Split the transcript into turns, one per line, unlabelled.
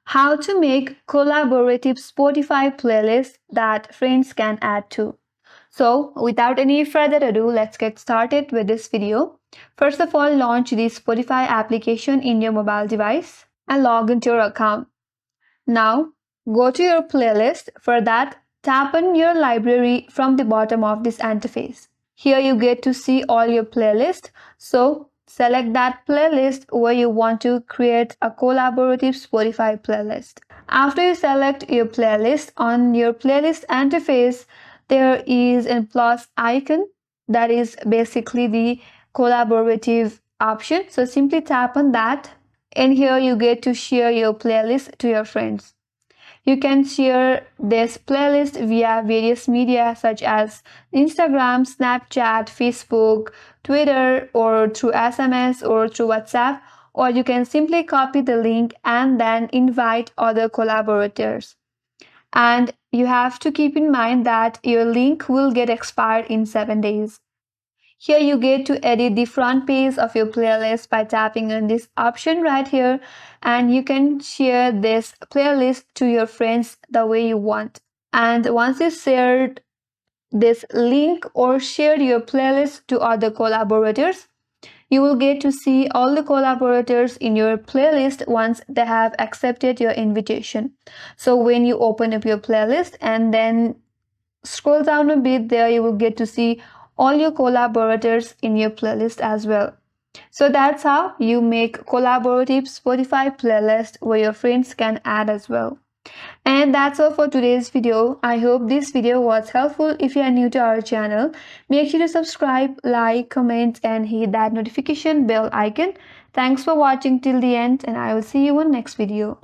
How to make collaborative Spotify playlists that friends can add to. So, without any further ado, let's get started with this video. First of all, launch the Spotify application in your mobile device and log into your account. Now, go to your playlist. For that, tap on your library from the bottom of this interface. Here you get to see all your playlists. So, select that playlist where you want to create a collaborative Spotify playlist. After you select your playlist, on your playlist interface, there is a plus icon that is basically the collaborative option. So simply tap on that, and here you get to share your playlist to your friends. You can share this playlist via various media such as Instagram, Snapchat, Facebook, Twitter, or through SMS or through WhatsApp, or you can simply copy the link and then invite other collaborators. And you have to keep in mind that your link will get expired in 7 days. Here you get to edit the front page of your playlist by tapping on this option right here, and you can share this playlist to your friends the way you want. And once you shared this link or shared your playlist to other collaborators, you will get to see all the collaborators in your playlist once they have accepted your invitation. So when you open up your playlist and then scroll down a bit, there you will get to see all your collaborators in your playlist as well. So that's how you make collaborative Spotify playlist where your friends can add as well. And that's all for today's video. I hope this video was helpful. If you are new to our channel, make sure to subscribe, like, comment, and hit that notification bell icon. Thanks for watching till the end, and I will see you in next video.